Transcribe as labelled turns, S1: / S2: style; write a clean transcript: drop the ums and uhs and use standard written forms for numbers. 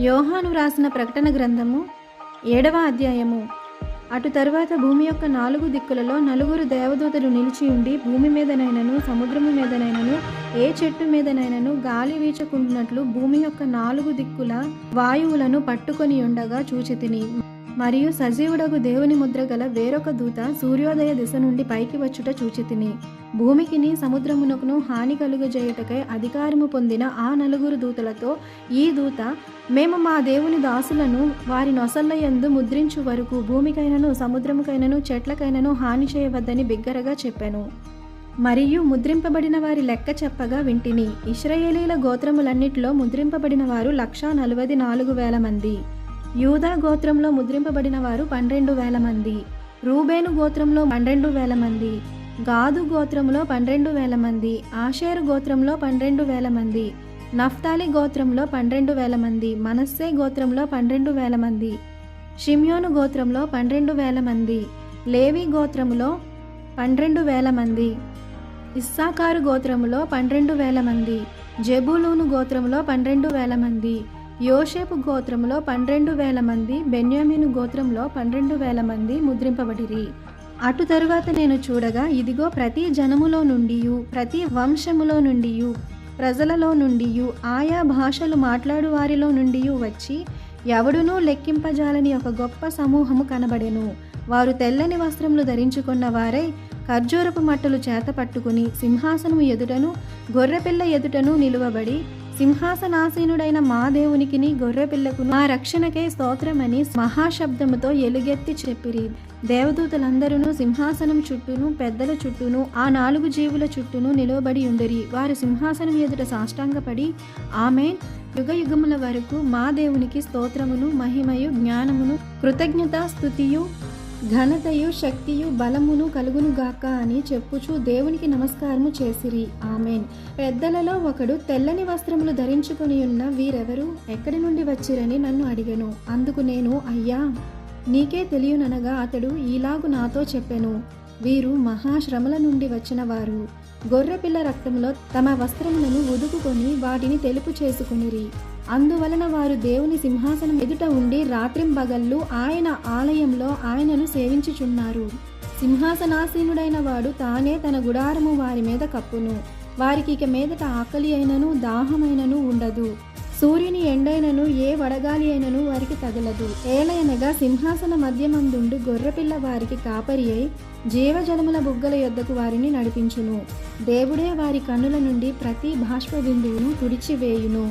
S1: యోహాను వ్రాసిన ప్రకటన గ్రంథము 7వ అధ్యాయము. అటు తరువాత భూమి యొక్క 4 దిక్కులలో 4 దేవదూతలు నిలిచి ఉండి, భూమి మీదనైనను సముద్రము మీదనైనను ఏ చెట్టు మీదనైనను గాలి వీచకుండునట్లు భూమి యొక్క 4 దిక్కుల వాయువులను పట్టుకొని ఉండగా చూచితిని. మరియు సజీవుడగు దేవుని ముద్ర గల వేరొక దూత సూర్యోదయ దిశ నుండి పైకి వచ్చుట చూచితిని. భూమికిని సముద్రమునకును హాని కలుగజేయుటకై అధికారము పొందిన ఆ 4 దూతలతో ఈ దూత, మేము మా దేవుని దాసులను వారి నొసళ్ళ యందు ముద్రించు వరకు భూమికైనను సముద్రముకైనను చెట్లకైనను హాని చేయవద్దని బిగ్గరగా చెప్పెను. మరియు ముద్రింపబడిన వారి లెక్క చెప్పగా వింటిని. ఇశ్రాయేలీల గోత్రములన్నిటిలో ముద్రింపబడిన వారు 144,000 మంది. యూదా గోత్రంలో ముద్రింపబడిన వారు 12,000 మంది. రూబేను గోత్రంలో 12,000 మంది. గాదు గోత్రంలో 12,000 మంది. ఆషేరు గోత్రంలో 12,000 మంది. నఫ్తాలి గోత్రంలో 12,000 మంది. మనస్సే గోత్రంలో 12,000 మంది. షిమ్యోను గోత్రంలో 12,000 మంది. లేవి గోత్రములో 12,000 మంది. ఇస్సాకారు గోత్రములో 12,000 మంది. జెబూలూను గోత్రములో 12,000 మంది. యోషేపు గోత్రములో 12,000 మంది. బెన్యామీను గోత్రంలో 12,000 మంది ముద్రింపబడిరి. అటు తరువాత నేను చూడగా, ఇదిగో ప్రతి జనములో నుండియు ప్రతి వంశములో నుండియు ప్రజలలో నుండియు ఆయా భాషలు మాట్లాడు వారిలో నుండియు వచ్చి ఎవడునూ లెక్కింపజాలని ఒక గొప్ప సమూహము కనబడెను. వారు తెల్లని వస్త్రములు ధరించుకున్న వారై ఖర్జూరపు మట్టలు చేత పట్టుకుని సింహాసనము ఎదుటను గొర్రెపిల్ల ఎదుటను నిలువబడి, సింహాసనాసీనుడైన మా దేవునికిని గొర్రెపిల్లకు మా రక్షణకై స్తోత్రమని మహాశబ్దముతో ఎలుగెత్తి చెప్పిరి. దేవదూతలందరూ సింహాసనం చుట్టూను పెద్దల చుట్టూను ఆ 4 జీవుల చుట్టూను నిలువబడి ఉండిరి. వారు సింహాసనం ఎదుట సాష్టాంగపడి, ఆమేన్, యుగయుగముల వరకు మా దేవునికి స్తోత్రమును మహిమయు జ్ఞానమును కృతజ్ఞతా స్తుతియు ఘనతయు శక్తియు బలమును కలుగునుగాక అని చెప్పుచు దేవునికి నమస్కారము చేసిరి. ఆమేన్. పెద్దలలో ఒకడు, తెల్లని వస్త్రములు ధరించుకొని ఉన్న వీరెవరు, ఎక్కడి నుండి వచ్చిరని నన్ను అడిగెను. అందుకు నేను, అయ్యా, నీకే తెలియననగా అతడు ఈలాగు నాతో చెప్పెను, వీరు మహాశ్రమల నుండి వచ్చిన వారు. గొర్రెపిల్ల రక్తంలో తమ వస్త్రములను ఉదుకుకొని వాటిని తెలుపు చేసుకొనిరి. అందువలన వారు దేవుని సింహాసనం ఎదుట ఉండి రాత్రింబగళ్ళు ఆయన ఆలయంలో ఆయనను సేవించుచున్నారు. సింహాసనాసీనుడైన వాడు తానే తన గుడారము వారి మీద కప్పును. వారికి ఇక మీదట ఆకలి అయినను దాహమైనను ఉండదు. సూర్యుని ఎండైనను ఏ వడగాలి అయినను వారికి తగలదు. ఏలయనగా సింహాసన మధ్యమందుండు గొర్రెపిల్ల వారికి కాపరి అయి జీవజలముల బుగ్గల యొద్దకు వారిని నడిపించును. దేవుడే వారి కన్నుల నుండి ప్రతి బాష్ప బిందువును తుడిచివేయును.